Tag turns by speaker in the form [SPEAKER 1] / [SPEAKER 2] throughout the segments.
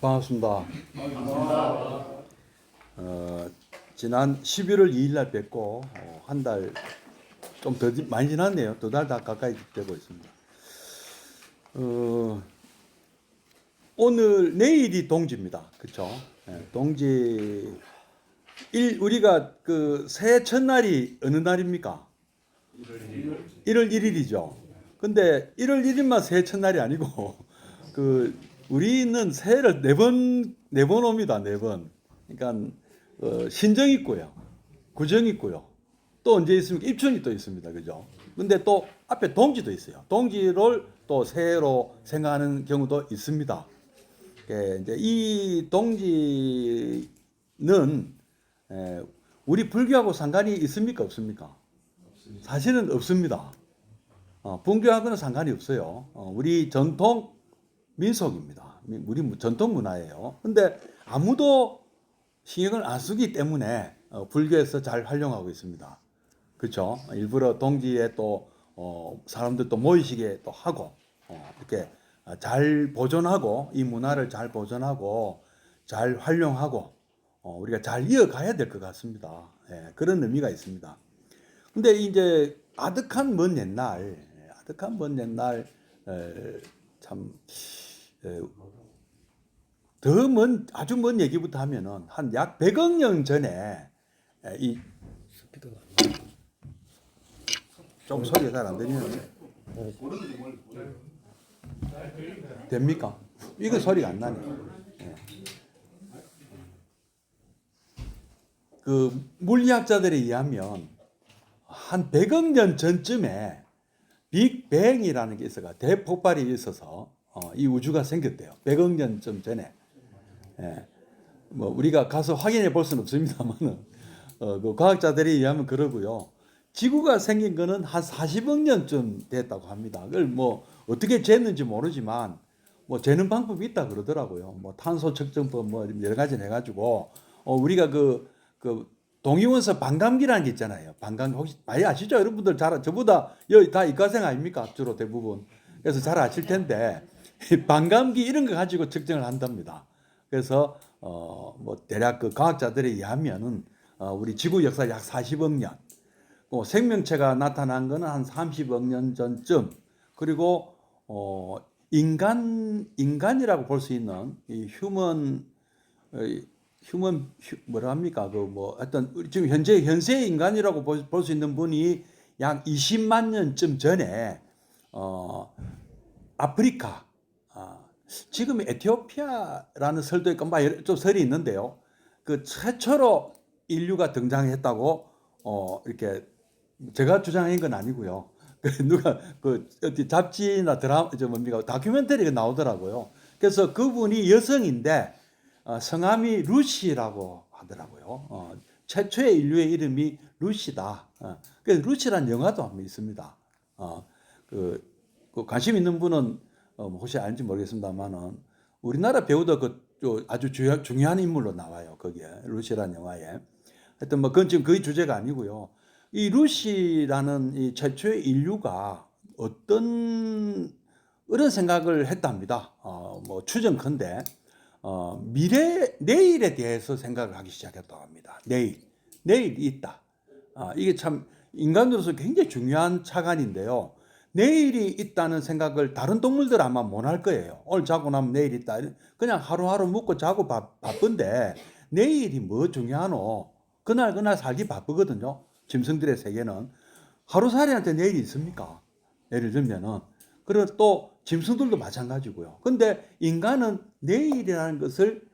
[SPEAKER 1] 반갑습니다. 지난 11월 2일 날 뵙고 한 달 좀 더 많이 지났네요. 두 달 다 가까이 되고 있습니다. 오늘 내일이 동지입니다. 그렇죠? 동지 우리가 그 새해 첫날이 어느 날입니까? 1월 1일이죠. 근데 1월 1일만 새해 첫날이 아니고 그 우리는 새해를 네 번 옵니다. 네 번. 그러니까 신정 있고요. 구정 있고요. 또 언제 있습니까? 입춘이 또 있습니다. 그죠? 근데 또 앞에 동지도 있어요. 동지를 또 새해로 생각하는 경우도 있습니다. 이제 이 동지는 우리 불교하고 상관이 있습니까? 없습니까? 사실은 없습니다. 불교하고는 상관이 없어요. 우리 전통 민속입니다. 우리 전통 문화예요. 근데 아무도 신경을 안 쓰기 때문에 불교에서 잘 활용하고 있습니다. 그렇죠? 일부러 동지에 또 사람들 모이시게 또 하고 이렇게 잘 보존하고 이 문화를 잘 보존하고 잘 활용하고 우리가 잘 이어가야 될 것 같습니다. 그런 의미가 있습니다. 근데 이제 아득한 먼 옛날 참 더 아주 먼 얘기부터 하면은 한 약 100억 년 전에 이 스피커가 좀 소리가 잘 안 들리는데 됩니까? 이거 소리가 안 나네. 그 물리학자들에 의하면 한 100억 년 전쯤에 빅뱅이라는 게 있어가 대폭발이 있어서 이 우주가 생겼대요. 100억 년쯤 전에. 뭐 우리가 가서 확인해 볼 수는 없습니다만은 그 과학자들에 의하면 그러고요. 지구가 생긴 거는 한 40억 년쯤 됐다고 합니다. 그걸 뭐 어떻게 쟀는지 모르지만 뭐 재는 방법이 있다 그러더라고요. 뭐 탄소 측정법 뭐 여러 가지 해가지고 우리가 그 동위원소 반감기라는 게 있잖아요. 반감기 혹시 많이 아시죠? 여러분들 잘 저보다 여기 다 이과생 아닙니까? 주로 대부분. 그래서 잘 아실 텐데 반감기 이런 거 가지고 측정을 한답니다. 그래서 뭐 대략 그 과학자들에 의하면은 우리 지구 역사 약 40억 년, 생명체가 나타난 거는 한 30억 년 전쯤, 그리고 인간이라고 볼 수 있는 이 뭐라 합니까? 그 뭐 어떤 지금 현세 인간이라고 볼 수 있는 분이 약 20만 년쯤 전에 아프리카 지금 에티오피아라는 설도 있고 좀 설이 있는데요. 그 최초로 인류가 등장했다고 이렇게 제가 주장한 건 아니고요. 누가 그 어디 잡지나 드라마 저 뭡니까 다큐멘터리가 나오더라고요. 그래서 그분이 여성인데 성함이 루시라고 하더라고요. 최초의 인류의 이름이 루시다. 그래서 루시라는 영화도 한번 있습니다. 그 관심 있는 분은 혹시 알지 모르겠습니다만은 우리나라 배우도 아주 중요한 인물로 나와요. 거기에 루시라는 영화에. 하여튼 뭐 그건 지금 그 주제가 아니고요. 이 루시라는 이 최초의 인류가 어떤 이런 생각을 했답니다. 뭐 추정컨대 내일에 대해서 생각을 하기 시작했다고 합니다. 내일이 있다. 이게 참 인간으로서 굉장히 중요한 차관인데요. 내일이 있다는 생각을 다른 동물들 아마 못 할 거예요. 오늘 자고 나면 내일 있다. 그냥 하루하루 묵고 자고 바쁜데 내일이 뭐 중요하노? 그날 살기 바쁘거든요. 짐승들의 세계는. 하루살이한테 내일이 있습니까? 예를 들면은. 그리고 또 짐승들도 마찬가지고요. 근데 인간은 내일이라는 것을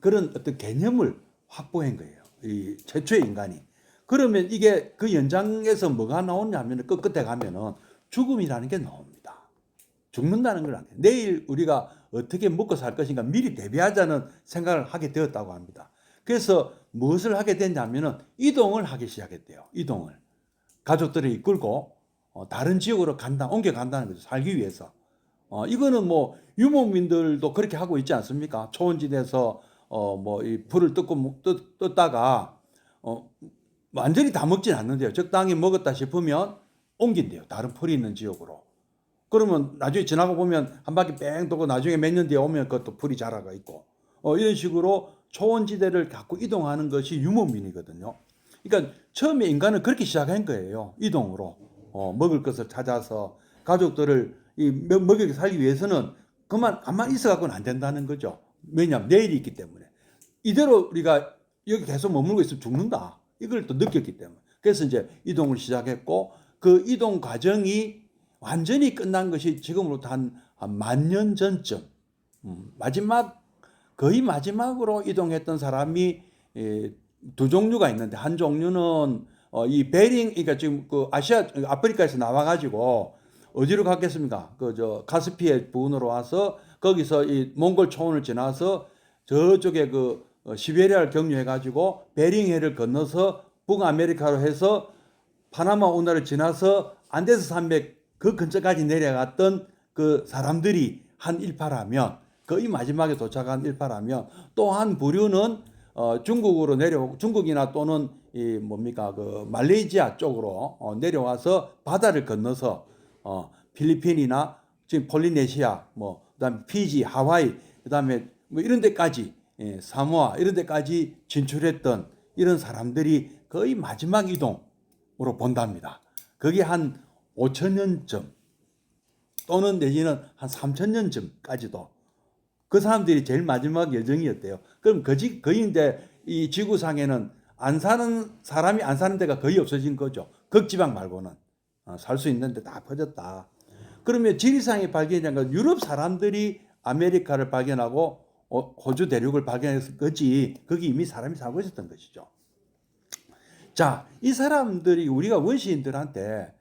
[SPEAKER 1] 그런 어떤 개념을 확보한 거예요. 이 최초의 인간이. 그러면 이게 그 연장에서 뭐가 나오냐면 끝에 가면은 죽음이라는 게 나옵니다. 죽는다는 걸 아니에요. 내일 우리가 어떻게 먹고 살 것인가 미리 대비하자는 생각을 하게 되었다고 합니다. 그래서 무엇을 하게 됐냐면은 이동을 하기 시작했대요. 이동을. 가족들을 이끌고 다른 지역으로 옮겨간다는 거죠. 살기 위해서. 이거는 뭐 유목민들도 그렇게 하고 있지 않습니까? 초원지대에서 뭐 이 풀을 뜯다가 완전히 다 먹진 않는데요. 적당히 먹었다 싶으면 옮긴대요. 다른 풀이 있는 지역으로. 그러면 나중에 지나가 보면 한 바퀴 뺑 돌고 나중에 몇 년 뒤에 오면 그것도 풀이 자라가 있고 이런 식으로 초원지대를 갖고 이동하는 것이 유목민이거든요. 그러니까 처음에 인간은 그렇게 시작한 거예요. 이동으로 먹을 것을 찾아서 가족들을 먹여 살기 위해서는 그만 가만히 있어 갖고는 안 된다는 거죠. 왜냐하면 내일이 있기 때문에 이대로 우리가 여기 계속 머물고 있으면 죽는다. 이걸 또 느꼈기 때문에 그래서 이제 이동을 시작했고 그 이동 과정이 완전히 끝난 것이 지금으로부터 한 10,000년 전쯤 거의 마지막으로 이동했던 사람이 두 종류가 있는데 한 종류는 이 베링 그러니까 지금 그 아프리카에서 나와가지고 어디로 갔겠습니까? 그 저 카스피해 부근으로 와서 거기서 이 몽골 초원을 지나서 저쪽에 그 시베리아를 경유해가지고 베링해를 건너서 북아메리카로 해서 파나마 운하를 지나서 안데스 산맥 그 근처까지 내려갔던 그 사람들이 한 일파라면 거의 마지막에 도착한 일파라면 또 한 부류는 중국으로 내려오고 중국이나 또는 이 뭡니까 그 말레이시아 쪽으로 내려와서 바다를 건너서 필리핀이나 지금 폴리네시아 뭐 그다음에 피지, 하와이 그다음에 뭐 이런 데까지 사모아 이런 데까지 진출했던 이런 사람들이 거의 마지막 이동으로 본답니다. 그게 한 5,000년쯤 또는 내지는 한 3,000년쯤까지도 그 사람들이 제일 마지막 여정이었대요. 그럼 거의 이제 이 지구상에는 사람이 안 사는 데가 거의 없어진 거죠. 극지방 말고는 살 수 있는데 다 퍼졌다. 그러면 지리상의 발견이란 건 유럽 사람들이 아메리카를 발견하고 호주 대륙을 발견했을 거지. 거기 이미 사람이 살고 있었던 것이죠. 자, 이 사람들이 우리가 원시인들한테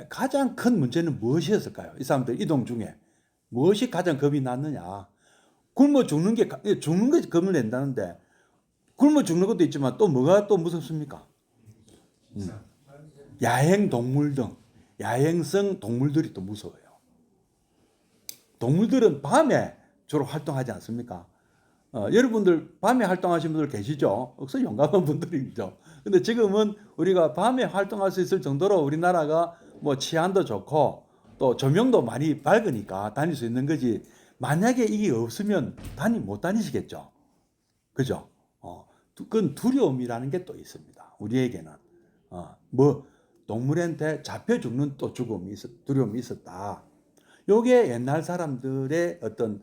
[SPEAKER 1] 가장 큰 문제는 무엇이었을까요? 이 사람들 이동 중에 무엇이 가장 겁이 났느냐? 굶어 죽는 게 겁을 낸다는데 굶어 죽는 것도 있지만 또 뭐가 또 무섭습니까? 야행 동물 등 야행성 동물들이 또 무서워요. 동물들은 밤에 주로 활동하지 않습니까? 여러분들 밤에 활동하시는 분들 계시죠? 억수 용감한 분들이죠. 근데 지금은 우리가 밤에 활동할 수 있을 정도로 우리나라가 뭐 치안도 좋고 또 조명도 많이 밝으니까 다닐 수 있는 거지. 만약에 이게 없으면 못 다니시겠죠. 그죠? 그건 두려움이라는 게 또 있습니다. 우리에게는. 뭐 동물한테 잡혀 죽는 또 두려움이 있었다. 요게 옛날 사람들의 어떤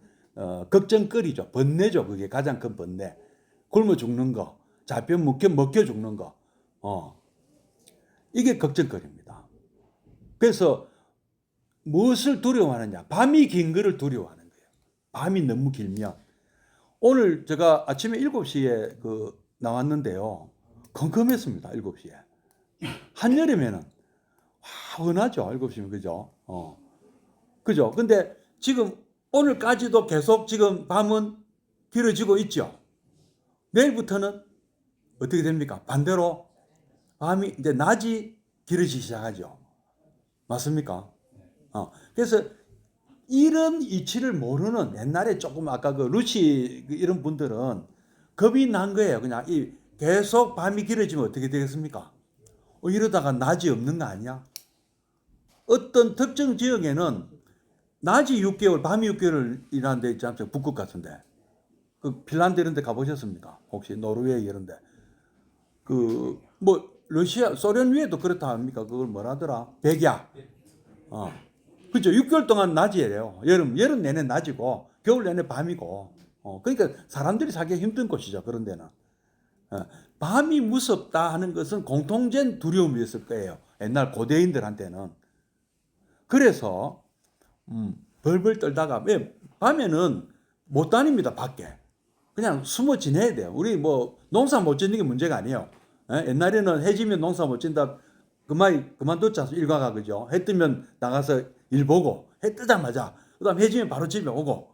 [SPEAKER 1] 걱정거리죠. 번뇌죠. 그게 가장 큰 번뇌. 굶어 죽는 거, 잡혀 먹혀 죽는 거. 이게 걱정거리입니다. 그래서 무엇을 두려워하느냐? 밤이 긴 거를 두려워하는 거예요. 밤이 너무 길면. 오늘 제가 아침에 7시에 나왔는데요. 컴컴했습니다. 7시에. 한여름에는 화원하죠. 7시면 그죠? 그죠? 근데 지금 오늘까지도 계속 지금 밤은 길어지고 있죠. 내일부터는 어떻게 됩니까? 반대로 밤이 이제 낮이 길어지기 시작하죠. 맞습니까? 그래서 이런 이치를 모르는 옛날에 조금 아까 그 루시 이런 분들은 겁이 난 거예요. 그냥 계속 밤이 길어지면 어떻게 되겠습니까? 이러다가 낮이 없는 거 아니야? 어떤 특정 지역에는 낮이 6개월, 밤이 6개월이라는 데 있지 않습니까? 북극 같은데. 그 핀란드 이런 데 가보셨습니까? 혹시 노르웨이 이런 데. 뭐 러시아, 소련 위에도 그렇다 합니까? 그걸 뭐라더라? 백야. 그죠? 6개월 동안 낮이에요. 여름 내내 낮이고, 겨울 내내 밤이고. 그러니까 사람들이 살기 힘든 곳이죠. 그런 데는. 밤이 무섭다 하는 것은 공통된 두려움이었을 거예요. 옛날 고대인들한테는. 그래서 벌벌 떨다가 밤에는 못 다닙니다. 밖에. 그냥 숨어 지내야 돼요. 우리 뭐 농사 못 짓는 게 문제가 아니에요. 옛날에는 해 지면 농사 못 짓다 그만뒀지 않습니까? 일과가 그죠. 해 뜨면 나가서 일 보고 해 뜨자마자 그다음 해 지면 바로 집에 오고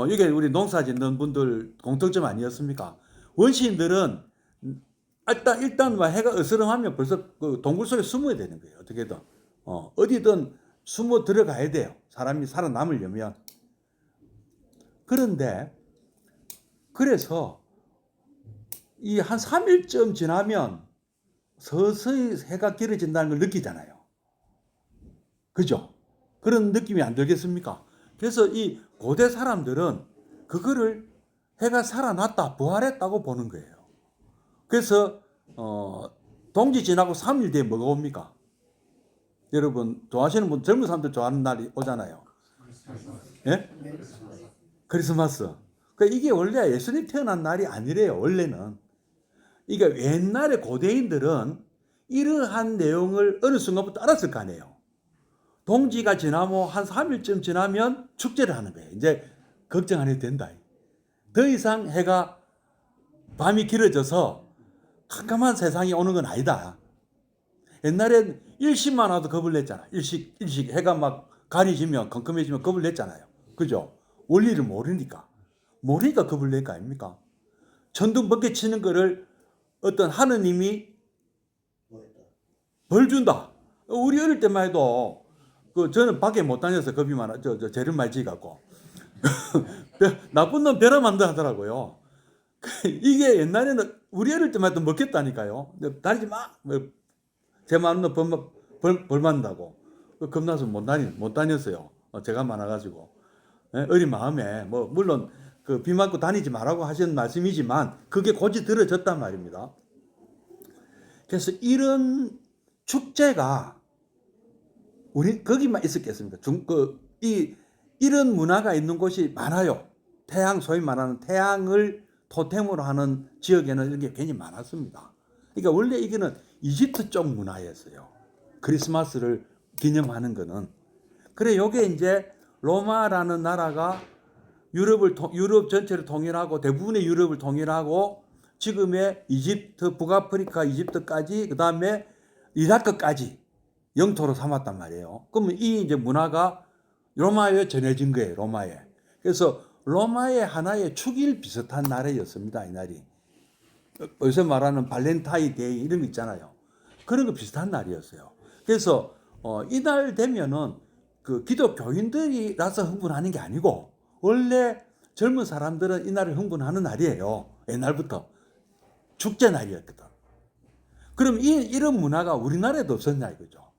[SPEAKER 1] 이게 우리 농사 짓는 분들 공통점 아니었습니까? 원시인들은 일단 해가 어스름하면 벌써 그 동굴 속에 숨어야 되는 거예요. 어떻게든 어디든 숨어 들어가야 돼요. 사람이 살아남으려면. 그런데 그래서 이 한 3일쯤 지나면 서서히 해가 길어진다는 걸 느끼잖아요. 그죠? 그런 느낌이 안 들겠습니까? 그래서 이 고대 사람들은 그거를 해가 살아났다, 부활했다고 보는 거예요. 그래서 동지 지나고 3일 뒤에 뭐가 옵니까? 여러분 좋아하시는 분, 젊은 사람들 좋아하는 날이 오잖아요. 예? 크리스마스. 그러니까 이게 원래 예수님 태어난 날이 아니래요. 원래는. 그러니까 옛날에 고대인들은 이러한 내용을 어느 순간부터 알았을 거 아니에요. 동지가 지나면 한 3일쯤 지나면 축제를 하는 거예요. 이제 걱정 안 해도 된다. 더 이상 해가 밤이 길어져서 캄캄한 세상이 오는 건 아니다. 옛날엔 일식만 와도 겁을 냈잖아. 일식 해가 막 가리지면 컴컴해지면 겁을 냈잖아요. 그죠? 원리를 모르니까 겁을 낼 거 아닙니까? 천둥 번개 치는 거를 어떤 하느님이 벌 준다. 우리 어릴 때만 해도 저는 밖에 못 다녀서 겁이 많아. 재를 말지 갖고 나쁜 놈 벼라 만다 하더라고요. 이게 옛날에는 우리 어릴 때만 해도 먹겠다니까요. 다니지 마. 제 많은 놈 벌 만다고. 겁나서 못 다녔어요. 제가 많아가지고. 어린 마음에 뭐 물론 비 맞고 다니지 말라고 하시는 말씀이지만 그게 고지 들어졌단 말입니다. 그래서 이런 축제가 우리 거기만 있었겠습니까? 이런 문화가 있는 곳이 많아요. 소위 말하는 태양을 토템으로 하는 지역에는 이런 게 굉장히 많았습니다. 그러니까 원래 이거는 이집트 쪽 문화였어요. 크리스마스를 기념하는 거는. 그래, 요게 이제 로마라는 나라가 유럽 전체를 통일하고 대부분의 유럽을 통일하고 지금의 이집트, 북아프리카, 이집트까지 그 다음에 이라크까지 영토로 삼았단 말이에요. 그러면 이 이제 문화가 로마에 전해진 거예요. 로마에. 그래서 로마의 하나의 축일 비슷한 나라였습니다. 이 날이. 요새 말하는 발렌타인데이 이런 거 있잖아요. 그런 거 비슷한 날이었어요. 그래서 이날 되면은 그 기독교인들이라서 흥분하는 게 아니고 원래 젊은 사람들은 이날을 흥분하는 날이에요. 옛날부터 축제 날이었거든. 그럼 이런 문화가 우리나라에도 없었냐 이거죠.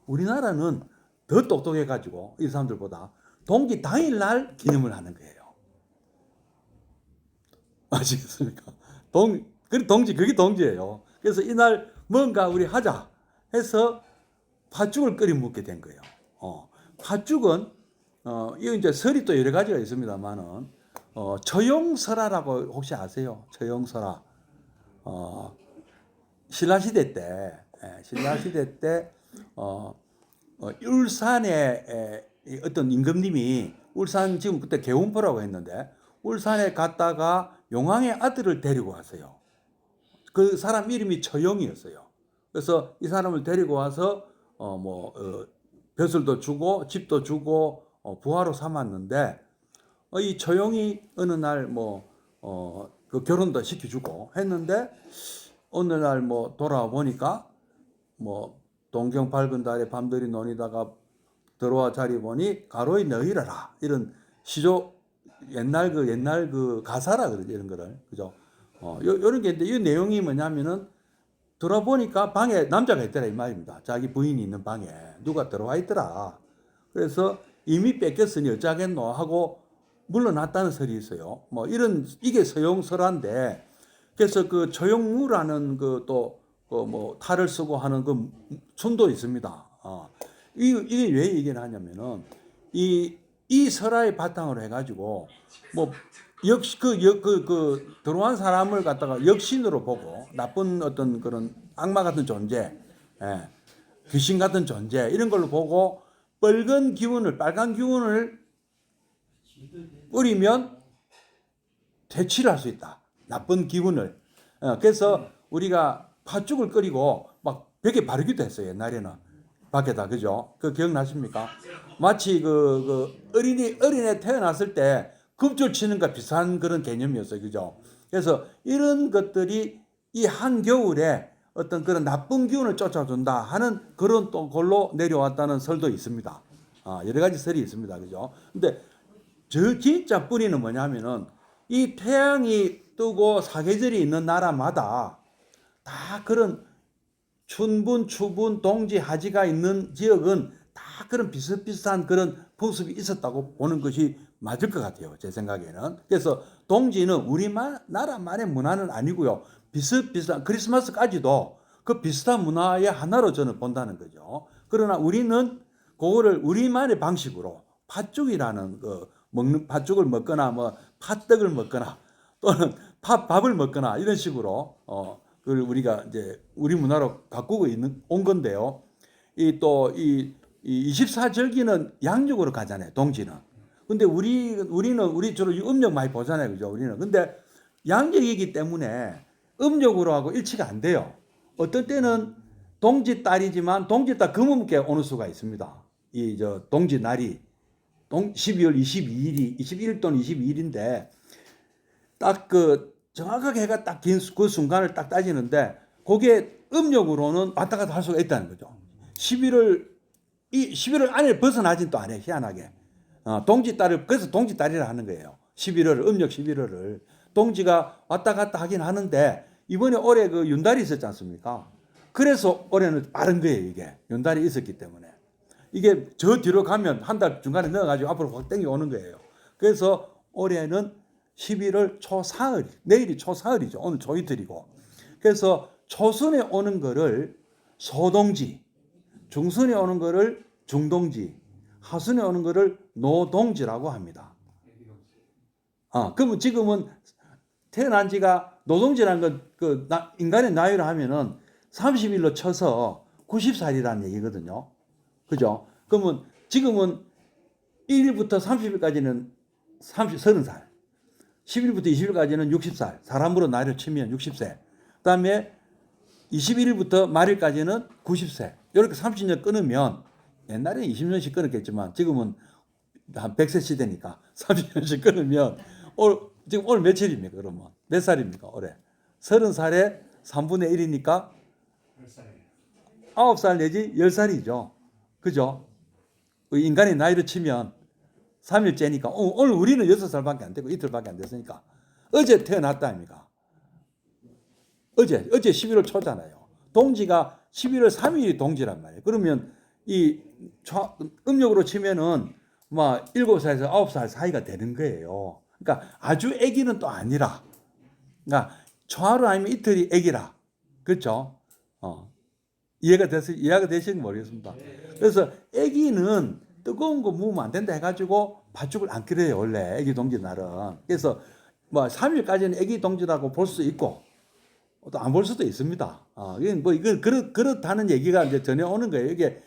[SPEAKER 1] 우리나라는 더 똑똑해가지고 이 사람들보다 동지 당일날 기념을 하는 거예요. 아시겠습니까? 그게 동지예요. 그래서 이날 뭔가 우리 하자 해서 팥죽을 끓여 먹게 된 거예요. 팥죽은 이거 이제 설이 또 여러 가지가 있습니다만은 처용설화라고 혹시 아세요? 처용설화. 신라시대 때 울산에 어떤 임금님이 울산 지금 그때 개운포라고 했는데 울산에 갔다가 용왕의 아들을 데리고 왔어요. 그 사람 이름이 처용이었어요. 그래서 이 사람을 데리고 와서 벼슬도 주고 집도 주고 부하로 삼았는데 이 처용이 어느 날 그 결혼도 시켜주고 했는데 어느 날 돌아와 보니까 동경 밝은 달에 밤들이 논이다가 들어와 자리 보니 가로이 너희라라 이런 시조 옛날 그 가사라 그러죠. 이런 거를 그죠. 요런 게 있는데 이 내용이 뭐냐면은 들어보니까 방에 남자가 있더라 이 말입니다. 자기 부인이 있는 방에 누가 들어와 있더라. 그래서 이미 뺏겼으니 어쩌겠노 하고 물러났다는 설이 있어요. 이게 서용설화인데 그래서 그 조용무라는 탈을 쓰고 하는 그 춤도 있습니다. 이게 왜 얘기를 하냐면은 이 설화의 바탕으로 해가지고 역시 들어온 사람을 갖다가 역신으로 보고 나쁜 어떤 그런 악마 같은 존재, 귀신 같은 존재 이런 걸로 보고 빨간 기운을 뿌리면 퇴치를 할 수 있다. 나쁜 기운을. 그래서 우리가 팥죽을 끓이고 막 벽에 바르기도 했어요. 옛날에는 밖에다 그죠? 그 기억나십니까? 마치 어린애 태어났을 때 급줄 치는 것 비슷한 그런 개념이었어요. 그죠? 그래서 이런 것들이 이 한겨울에 어떤 그런 나쁜 기운을 쫓아준다 하는 그런 또 걸로 내려왔다는 설도 있습니다. 여러 가지 설이 있습니다. 그죠? 근데 진짜 뿌리는 뭐냐면은 이 태양이 뜨고 사계절이 있는 나라마다 다 그런 춘분, 추분, 동지, 하지가 있는 지역은 다 그런 비슷비슷한 그런 풍습이 있었다고 보는 것이 맞을 것 같아요. 제 생각에는. 그래서 동지는 우리나라만의 문화는 아니고요. 비슷비슷한 크리스마스까지도 그 비슷한 문화의 하나로 저는 본다는 거죠. 그러나 우리는 그거를 우리만의 방식으로 팥죽이라는 팥죽을 먹거나 뭐 팥떡을 먹거나 또는 밥을 먹거나 이런 식으로 그걸 우리가 이제 우리 문화로 가꾸고 온 건데요. 이 24절기는 양력으로 가잖아요. 동지는. 근데 우리 주로 음력 많이 보잖아요. 그죠? 우리는. 근데 양력이기 때문에 음력으로 하고 일치가 안 돼요. 어떤 때는 동지 달이지만 동지 달 금음께 오는 수가 있습니다. 동지 날이 12월 22일이 21일 또는 22일인데 딱 정확하게 해가 딱 긴 그 순간을 딱 따지는데 그게 음력으로는 왔다 갔다 할 수가 있다는 거죠. 11월 안에 벗어나진 또 안 해. 희한하게. 동지달을 그래서 동지달이라 하는 거예요. 11월을 음력 11월을 동지가 왔다 갔다 하긴 하는데 이번에 올해 그 윤달이 있었지 않습니까? 그래서 올해는 빠른 거예요. 이게 윤달이 있었기 때문에 이게 저 뒤로 가면 한 달 중간에 넣어가지고 앞으로 확 땡겨 오는 거예요. 그래서 올해는 11월 초사흘, 내일이 초사흘이죠. 오늘 초이틀이고. 그래서 초순에 오는 거를 소동지, 중순에 오는 거를 중동지, 하순에 오는 거를 노동지라고 합니다. 그러면 지금은 태어난 지가 노동지라는 건 인간의 나이로 하면은 30일로 쳐서 90살이라는 얘기거든요. 그죠? 그러면 지금은 1일부터 30일까지는 30살, 10일부터 20일까지는 60살, 사람으로 나이를 치면 60세, 그 다음에 21일부터 말일까지는 90세, 이렇게 30년 끊으면 옛날에 20년씩 끊었겠지만 지금은 한 100세 시대니까 30년씩 끊으면 지금 오늘 며칠입니까? 그러면 몇 살입니까? 올해 30살에 3분의 1이니까 9살 내지 10살이죠. 그죠? 인간의 나이를 치면 3일째니까 오늘 우리는 6살밖에 안 되고 이틀밖에 안 됐으니까 어제 태어났다 아닙니까? 어제 11월 초잖아요. 동지가 11월 3일이 동지란 말이에요. 그러면 이 음력으로 치면은 막 7살에서 9살 사이가 되는 거예요. 그러니까 아주 아기는 또 아니라, 그러니까 초하루 아니면 이틀이 아기라, 그렇죠? 이해가 되시는지 모르겠습니다. 그래서 아기는 뜨거운 거 먹으면 안 된다 해가지고 팥죽을 안 끓여요, 원래 아기 동지 날은. 그래서 뭐 3일까지는 아기 동지라고 볼 수 있고 또 안 볼 수도 있습니다. 이건 그렇다는 얘기가 이제 전해오는 거예요. 이게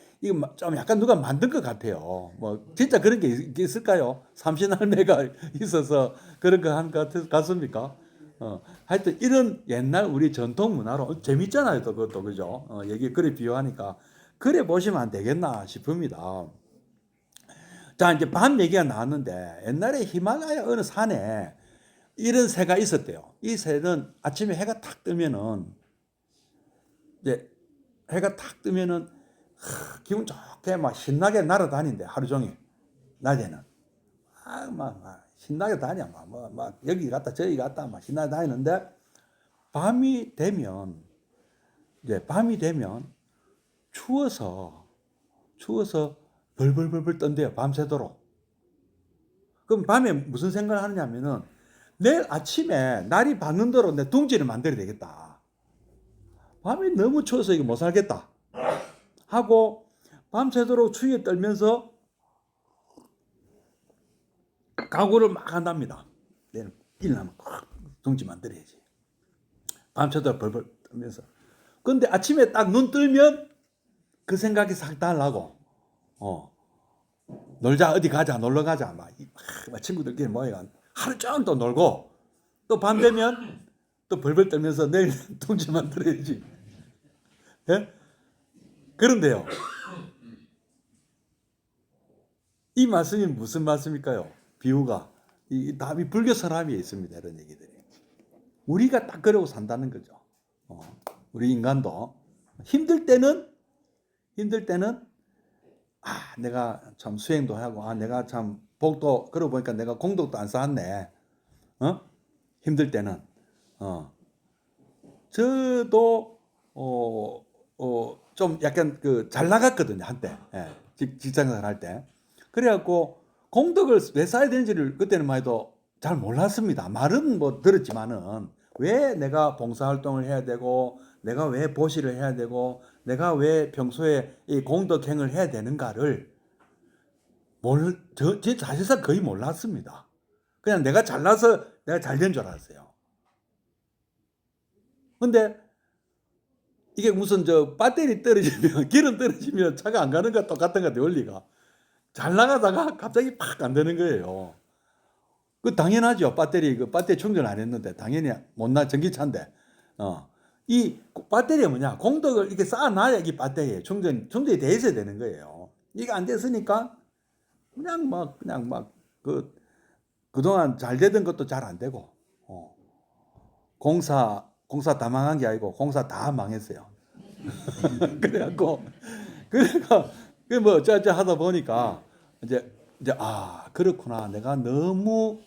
[SPEAKER 1] 좀 약간 누가 만든 것 같아요. 뭐 진짜 그런 게 있을까요? 삼신할매가 있어서 그런 거 한 것 같습니까? 하여튼 이런 옛날 우리 전통 문화로 재밌잖아요. 또 그것도 그죠? 얘기 그래 비유하니까 그래 보시면 안 되겠나 싶습니다. 자, 이제 밤 얘기가 나왔는데 옛날에 히말라야 어느 산에 이런 새가 있었대요. 이 새는 아침에 해가 탁 뜨면은 이제 해가 탁 뜨면은 기분 좋게 막 신나게 날아다닌대 하루 종일 낮에는 막 신나게 다녀 막 여기 갔다 저기 갔다 막 신나게 다니는데 밤이 되면 추워서 벌벌벌벌 떤대요. 밤새도록. 그럼 밤에 무슨 생각을 하느냐면은 내일 아침에 날이 밝는 대로 내 둥지를 만들어야 되겠다. 밤에 너무 추워서 이거 못 살겠다 하고 밤새도록 추위에 떨면서 각오를 막 한답니다. 내는 일어나면 꼭 둥지 만들어야지. 밤새도록 벌벌 떨면서. 근데 아침에 딱 눈 뜨면 그 생각이 싹 달라고. 놀자, 어디 가자, 놀러 가자. 막 친구들끼리 모여가 하루 종일 또 놀고 또 밤 되면 또 벌벌 떨면서 내일 둥지 만들어야지. 예? 그런데요. 이 말씀이 무슨 말씀일까요? 비유가. 이 답이 불교 서람에 있습니다. 이런 얘기들이. 우리가 딱 그러고 산다는 거죠. 우리 인간도 힘들 때는 내가 참 수행도 하고 내가 참 복도 그러고 보니까 내가 공덕도 안 쌓았네. 힘들 때는 저도 좀 약간 잘 나갔거든요 한때. 예. 직장생활 할 때. 그래갖고 공덕을 왜 쌓아야 되는지를 그때는 해도 잘 몰랐습니다. 말은 뭐 들었지만은 왜 내가 봉사활동을 해야 되고 내가 왜 보시를 해야 되고 내가 왜 평소에 이 공덕행을 해야 되는가를 사실상 거의 몰랐습니다. 그냥 내가 잘나서 내가 잘 된 줄 알았어요. 근데 이게 무슨 배터리 떨어지면 기름 떨어지면 차가 안 가는 거 똑같은 것 같아요. 원리가. 잘 나가다가 갑자기 팍 안 되는 거예요. 그 당연하죠. 배터리 충전 안 했는데 당연히 못나 전기차인데. 이 배터리가 뭐냐? 공덕을 이렇게 쌓아놔야 이 배터리에 충전이 돼 있어야 되는 거예요. 이게 안 됐으니까 그냥 막 그동안 잘 되던 것도 잘 안 되고, 공사 다 망한 게 아니고 공사 다 망했어요. 그래갖고 뭐 어쩌 하다 보니까 이제 그렇구나. 내가 너무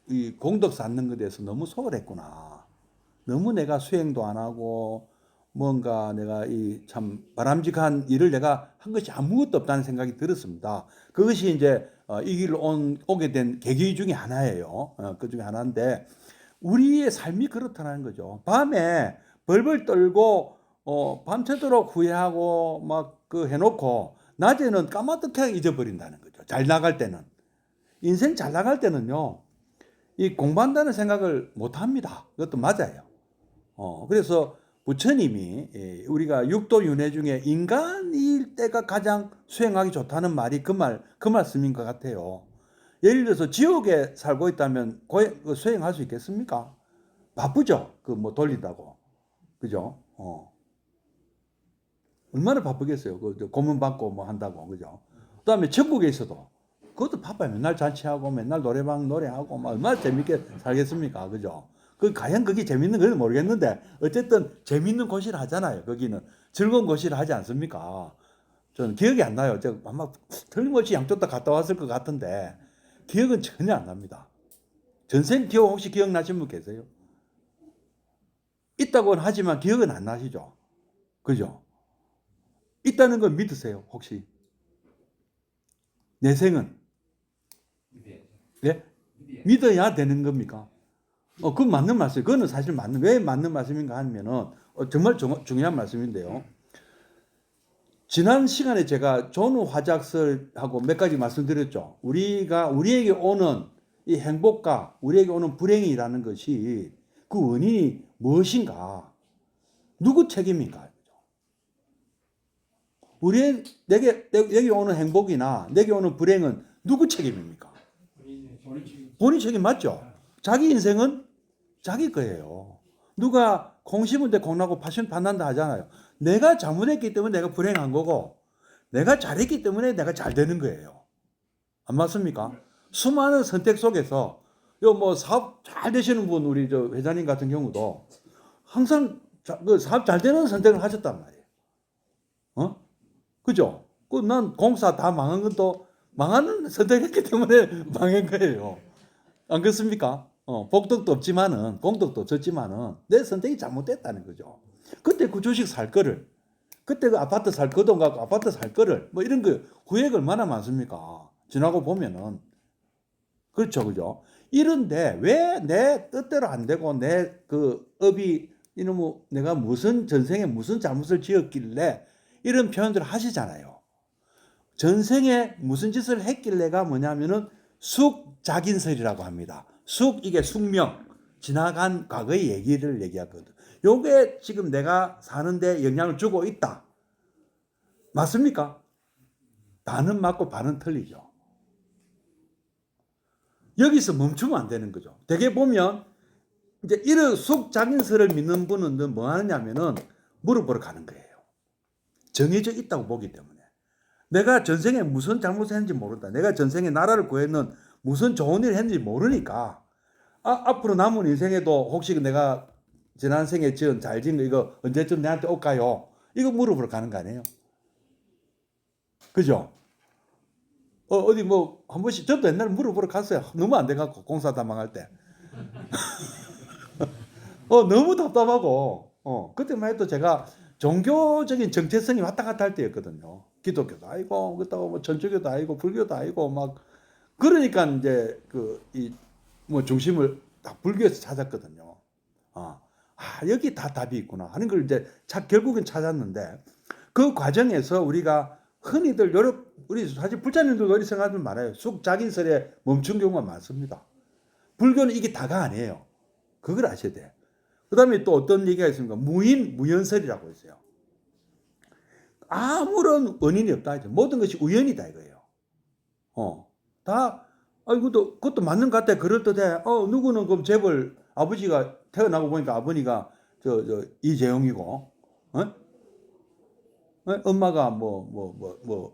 [SPEAKER 1] 이 공덕 쌓는 것에 대해서 너무 소홀했구나. 너무 내가 수행도 안 하고 뭔가 내가 이 참 바람직한 일을 내가 한 것이 아무것도 없다는 생각이 들었습니다. 그것이 이제 이 길로 오게 된 계기 중에 하나예요. 그 중에 하나인데 우리의 삶이 그렇다는 거죠. 밤에 벌벌 떨고 밤새도록 후회하고 막 해놓고 낮에는 까마득하게 잊어버린다는 거죠. 잘 나갈 때는. 인생 잘 나갈 때는요. 이 공부한다는 생각을 못 합니다. 그것도 맞아요. 그래서 부처님이 우리가 육도윤회 중에 인간일 때가 가장 수행하기 좋다는 말이 그 말씀인 것 같아요. 예를 들어서 지옥에 살고 있다면 수행할 수 있겠습니까? 바쁘죠. 뭐 돌린다고. 그죠? 얼마나 바쁘겠어요. 고문 받고 뭐 한다고. 그죠? 그 다음에 천국에 있어도 그것도 바빠요. 맨날 잔치하고 맨날 노래방 노래하고 막 얼마나 재밌게 살겠습니까? 그죠? 과연 그게 재밌는 건지 모르겠는데 어쨌든 재밌는 곳이라 하잖아요. 거기는 즐거운 곳이라 하지 않습니까? 저는 기억이 안 나요. 제가 아마 틀림없이 양쪽 다 갔다 왔을 것 같은데 기억은 전혀 안 납니다. 전생 기억 혹시 기억나신 분 계세요? 있다고는 하지만 기억은 안 나시죠? 그죠? 있다는 걸 믿으세요, 혹시? 내생은? 예? 믿어야 되는 겁니까? 그건 맞는 말씀이에요. 그거는 사실 왜 맞는 말씀인가 하면은, 정말 중요한 말씀인데요. 지난 시간에 제가 전후 화작설하고 몇 가지 말씀드렸죠. 우리에게 오는 이 행복과 우리에게 오는 불행이라는 것이 그 원인이 무엇인가? 누구 책임인가? 내게 오는 행복이나 내게 오는 불행은 누구 책임입니까? 본인 책임 맞죠? 자기 인생은 자기 거예요. 누가 콩 심은 데 콩나고 파신 판단다 하잖아요. 내가 잘못했기 때문에 내가 불행한 거고 내가 잘했기 때문에 내가 잘 되는 거예요. 안 맞습니까? 수많은 선택 속에서 뭐 사업 잘 되시는 분 우리 회장님 같은 경우도 항상 그 사업 잘 되는 선택을 하셨단 말이에요. 그죠? 난 공사 다 망한 것도 망하는 선택했기 때문에 망한 거예요. 안 그렇습니까? 복덕도 없지만은 공덕도 없었지만은 내 선택이 잘못됐다는 거죠. 그때 그 주식 살 거를 그때 그 아파트 그 돈 갖고 아파트 살 거를 뭐 이런 거 후회가 얼마나 많습니까? 지나고 보면은 그렇죠, 그죠? 이런데 왜 내 뜻대로 안 되고 내 업이 내가 무슨 전생에 무슨 잘못을 지었길래 이런 표현들을 하시잖아요. 전생에 무슨 짓을 했길래가 뭐냐면은 숙작인설이라고 합니다. 이게 숙명, 지나간 과거의 얘기를 얘기하거든. 요게 지금 내가 사는데 영향을 주고 있다. 맞습니까? 반은 맞고 반은 틀리죠. 여기서 멈추면 안 되는 거죠. 되게 보면 이제 이런 숙작인설을 믿는 분은 뭐 하느냐면은 물어보러 가는 거예요. 정해져 있다고 보기 때문에. 내가 전생에 무슨 잘못을 했는지 모른다. 내가 전생에 나라를 구했는 무슨 좋은 일을 했는지 모르니까 앞으로 남은 인생에도 혹시 내가 지난 생에 잘 지은 거 이거 언제쯤 내한테 올까요? 이거 물어보러 가는 거 아니에요? 그죠? 어디 뭐 한 번씩 저도 옛날에 물어보러 갔어요. 너무 안 돼갖고 공사 다 망할 때. 너무 답답하고 그때만 해도 제가 종교적인 정체성이 왔다 갔다 할 때였거든요. 기독교도 아니고 그렇다고 뭐 천주교도 아니고 불교도 아니고 막 그러니까 이제 그 이 뭐 중심을 딱 불교에서 찾았거든요. 여기 다 답이 있구나 하는 걸 이제 결국엔 찾았는데 그 과정에서 우리가 흔히들 우리 사실 불자님들도 이렇게 생각하면 많아요. 숙작인설에 멈춘 경우가 많습니다. 불교는 이게 다가 아니에요. 그걸 아셔야 돼요. 그 다음에 또 어떤 얘기가 있습니까? 무연설이라고 있어요. 아무런 원인이 없다. 모든 것이 우연이다 이거예요. 그것도 맞는 것 같아. 그럴듯해. 누구는 그럼 재벌 아버지가 태어나고 보니까 아버니가 이재용이고, 엄마가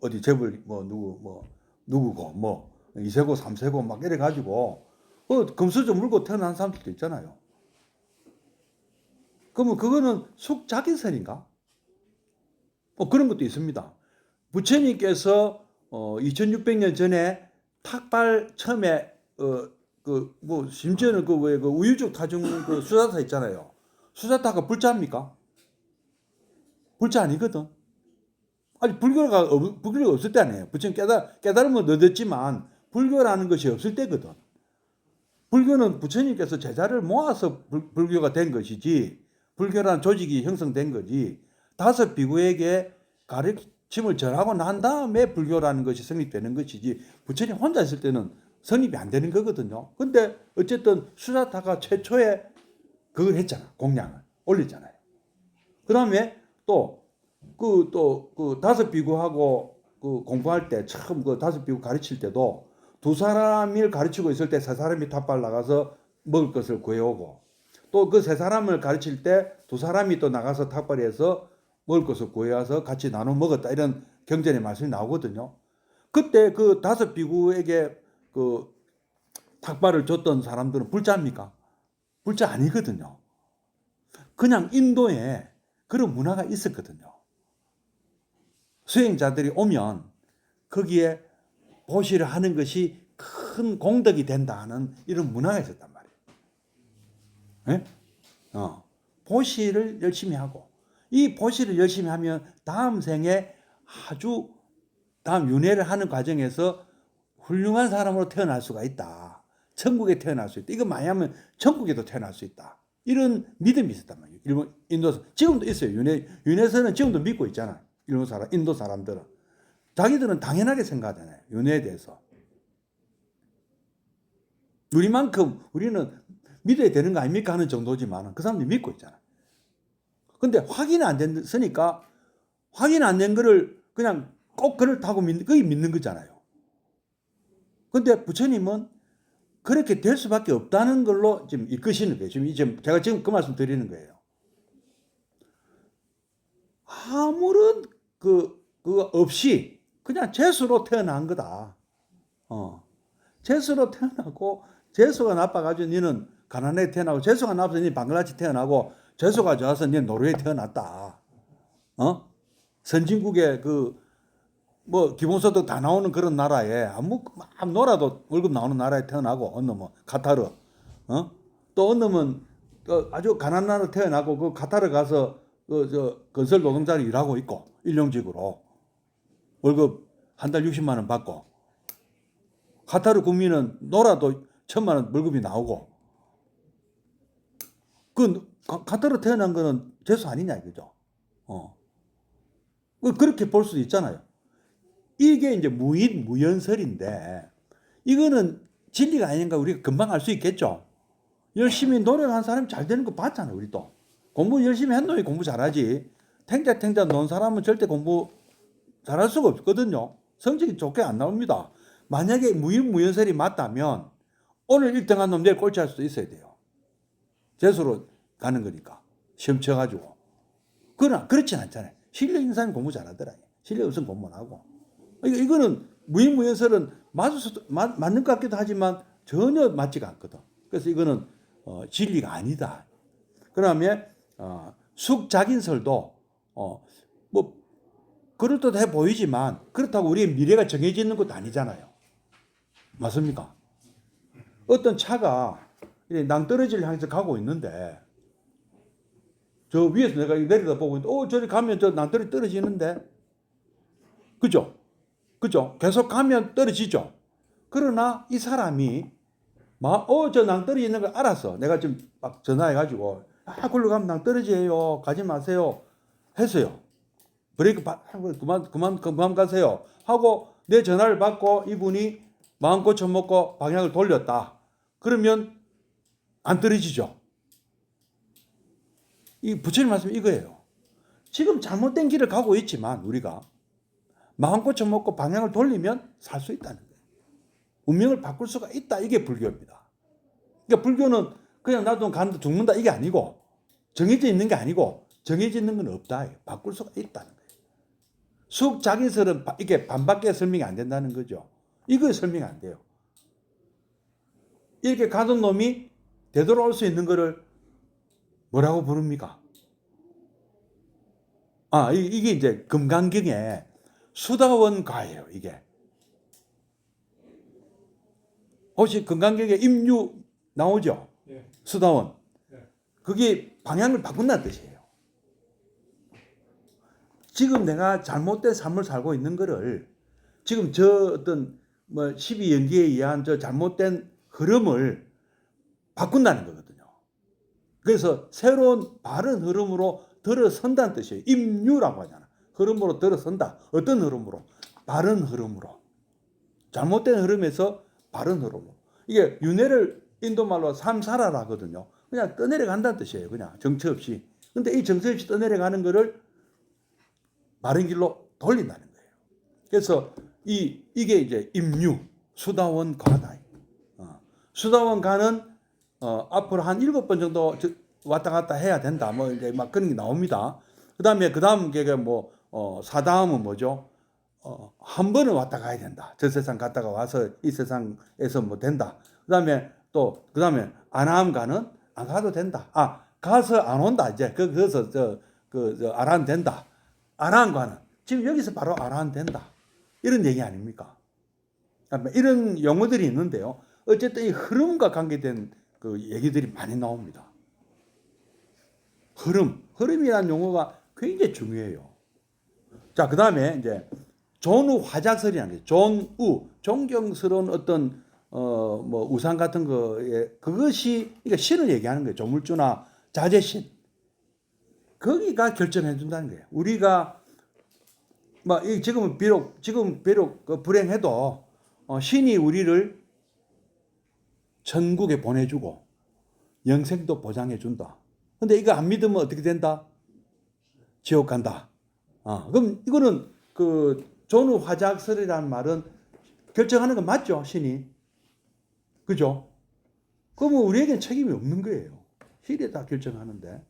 [SPEAKER 1] 어디 재벌 누구고, 이세고 삼세고 막 이래가지고, 금수저 물고 태어난 사람들도 있잖아요. 그러면 그거는 숙작인설인가? 그런 것도 있습니다. 부처님께서 2600년 전에 탁발 처음에 심지어는 그 우유죽 타중 그 수자타 있잖아요. 수자타가 불자입니까? 불자 아니거든. 아직 불교가 없을 때 아니에요. 부처님 깨달음은 얻었지만 불교라는 것이 없을 때거든. 불교는 부처님께서 제자를 모아서 불교가 된 것이지, 불교라는 조직이 형성된 거지, 5 비구에게 가르침을 전하고 난 다음에 불교라는 것이 성립되는 것이지, 부처님 혼자 있을 때는 성립이 안 되는 거거든요. 근데 어쨌든 수자타가 최초에 그걸 했잖아. 공양을 올렸잖아요. 그 다음에 또 5 비구하고 그 공부할 때 처음 그 5 비구 가르칠 때도 2 사람을 가르치고 있을 때 3 사람이 탑발 나가서 먹을 것을 구해오고, 또 그 3 사람을 가르칠 때 2 사람이 또 나가서 탑발해서 먹을 것을 구해와서 같이 나눠 먹었다, 이런 경전의 말씀이 나오거든요. 그때 그 5 비구에게 그 탁발을 줬던 사람들은 불자입니까? 불자 아니거든요. 그냥 인도에 그런 문화가 있었거든요. 수행자들이 오면 거기에 보시를 하는 것이 큰 공덕이 된다 하는 이런 문화가 있었단 말이에요. 보시를 열심히 하고, 이 보시를 열심히 하면 다음 생에 아주 다음 윤회를 하는 과정에서 훌륭한 사람으로 태어날 수가 있다. 천국에 태어날 수 있다. 이거 많이 하면 천국에도 태어날 수 있다. 이런 믿음이 있었단 말이에요. 인도에서. 지금도 있어요. 윤회에서는 지금도 믿고 있잖아요. 인도 사람들은. 자기들은 당연하게 생각하잖아요. 윤회에 대해서. 우리는 믿어야 되는 거 아닙니까 하는 정도지만 그 사람들이 믿고 있잖아요. 근데 확인이 안 됐으니까 확인 안 된 거를 그냥 꼭 그렇다고 그게 믿는 거잖아요. 근데 부처님은 그렇게 될 수밖에 없다는 걸로 지금 이끄시는 거예요. 제가 지금 그 말씀 드리는 거예요. 아무런 그거 없이 그냥 재수로 태어난 거다. 재수로 태어나고, 재수가 나빠가지고 너는 가난하게 태어나고, 재수가 나빠서 너는 방글라치 태어나고, 재수가 좋아서 너는 노르웨이에 태어났다. 선진국에 기본소득 다 나오는 그런 나라에 막 놀아도 월급 나오는 나라에 태어나고, 어느 놈은 카타르, 또 어느 놈은 아주 가난한 나라로 태어나고 그 카타르 가서 건설 노동자로 일하고 있고, 일용직으로 월급 한 달 60만 원 받고, 카타르 국민은 놀아도 1,000만 원 월급이 나오고, 카타르 태어난 거는 재수 아니냐 이거죠. 그렇게 볼 수도 있잖아요. 이게 이제 무연설인데, 이거는 진리가 아닌가 우리가 금방 알 수 있겠죠. 열심히 노력한 사람이 잘 되는 거 봤잖아요. 우리 또 공부 열심히 한 놈이 공부 잘하지, 탱자탱자 논 사람은 절대 공부 잘할 수가 없거든요. 성적이 좋게 안 나옵니다. 만약에 무연설이 맞다면 오늘 1등 한 놈 내일 꼴찌할 수도 있어야 돼요. 재수로 가는 거니까 시험 쳐가지고. 그러나 그렇진 않잖아요. 실력 있는 사람이 공부 잘하더라. 실력 없으면 공부 못 하고. 이거는 무연설은 맞는 것 같기도 하지만 전혀 맞지가 않거든. 그래서 이거는 진리가 아니다. 그다음에 숙작인설도 그럴듯해 보이지만 그렇다고 우리의 미래가 정해져 있는 것도 아니잖아요. 맞습니까? 어떤 차가 낭떠러지를 향해서 가고 있는데, 저 위에서 내가 내려다보고 있는데 저리 가면 저 낭떠러지 떨어지는데, 그죠? 그죠? 계속 가면 떨어지죠. 그러나 이 사람이 저 낭떠러지 있는 걸 알았어. 내가 지금 막 전화해가지고 글로 가면 낭떠러지예요. 가지 마세요. 했어요. 브레이크 그만 가세요. 하고 내 전화를 받고 이분이 마음 고쳐먹고 방향을 돌렸다. 그러면 안 떨어지죠. 이 부처님 말씀이 이거예요. 지금 잘못된 길을 가고 있지만 우리가 마음 고쳐먹고 방향을 돌리면 살 수 있다는 거예요. 운명을 바꿀 수가 있다. 이게 불교입니다. 그러니까 불교는 그냥 놔두면 간다 죽는다 이게 아니고 정해져 있는 게 아니고 정해져 있는 건 없다. 바꿀 수가 있다는 거예요. 수흑작인설은 이게 반밖에 설명이 안 된다는 거죠. 이거 설명이 안 돼요. 이렇게 가둔 놈이 되돌아올 수 있는 거를 뭐라고 부릅니까? 이게 이제 금강경의 수다원가예요, 이게. 혹시 금강경에 임유 나오죠?
[SPEAKER 2] 네.
[SPEAKER 1] 수다원.
[SPEAKER 2] 네.
[SPEAKER 1] 그게 방향을 바꾼다는 뜻이에요. 지금 내가 잘못된 삶을 살고 있는 거를 지금 저 어떤 12연기에 의한 저 잘못된 흐름을 바꾼다는 거거든요. 그래서 새로운 바른 흐름으로 들어선다는 뜻이에요. 임유라고 하잖아. 흐름으로 들어선다. 어떤 흐름으로? 바른 흐름으로. 잘못된 흐름에서 바른 흐름으로. 이게 윤회를 인도말로 삼사라라 하거든요. 그냥 떠내려간다는 뜻이에요. 그냥 정처 없이. 근데 이 정처 없이 떠내려가는 거를 바른 길로 돌린다는 거예요. 그래서 이게 이제 임유, 수다원가다. 수다원가는 앞으로 한 7번 정도 왔다 갔다 해야 된다. 뭐 이제 막 그런 게 나옵니다. 그 다음 게 사다음은 뭐죠? 한 번은 왔다 가야 된다. 저 세상 갔다가 와서 이 세상에서 뭐 된다. 그 다음에 아나함가는 안 가도 된다. 가서 안 온다. 이제 거기서 아라한 된다. 아라한가는 지금 여기서 바로 아라한 된다. 이런 얘기 아닙니까? 이런 용어들이 있는데요. 어쨌든 이 흐름과 관계된 그 얘기들이 많이 나옵니다. 흐름이라는 용어가 굉장히 중요해요. 자, 그 다음에 이제 존우 화작설이라는 게 존우 존경스러운 어떤 우상 같은 거에 그것이 그러니까 신을 얘기하는 거예요. 조물주나 자재신 거기가 결정해 준다는 거예요. 우리가 지금 비록 불행해도 신이 우리를 천국에 보내주고 영생도 보장해 준다. 근데 이거 안 믿으면 어떻게 된다? 지옥 간다. 그럼 이거는 그 존우 화작설이라는 말은 결정하는 건 맞죠, 신이? 그죠? 그러면 우리에겐 책임이 없는 거예요. 신이 다 결정하는데.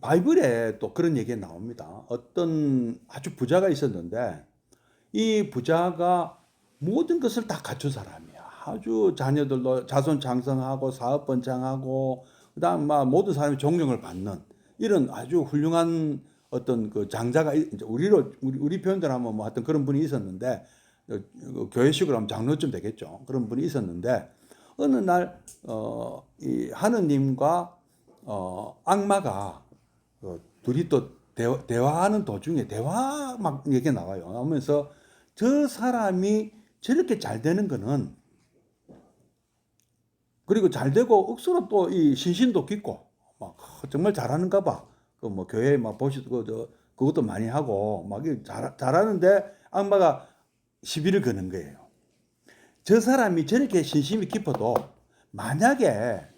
[SPEAKER 1] 바이블에 또 그런 얘기가 나옵니다. 어떤 아주 부자가 있었는데 이 부자가 모든 것을 다 갖춘 사람이야. 아주 자녀들도 자손 장성하고 사업 번창하고 그다음 모든 사람이 존경을 받는 이런 아주 훌륭한 어떤 그 장자가 우리 표현대로 하면 하여튼 그런 분이 있었는데 교회식으로 하면 장로쯤 되겠죠. 그런 분이 있었는데 어느 날 이 하느님과 악마가 둘이 또 대화하는 도중에 대화 막 얘기 나와요. 나오면서 저 사람이 저렇게 잘 되는 거는 그리고 잘 되고 억수로 또 이 신신도 깊고 막 정말 잘하는가 봐. 그 교회 막 보시고 그것도 많이 하고 막 잘하는데 악마가 시비를 거는 거예요. 저 사람이 저렇게 신심이 깊어도 만약에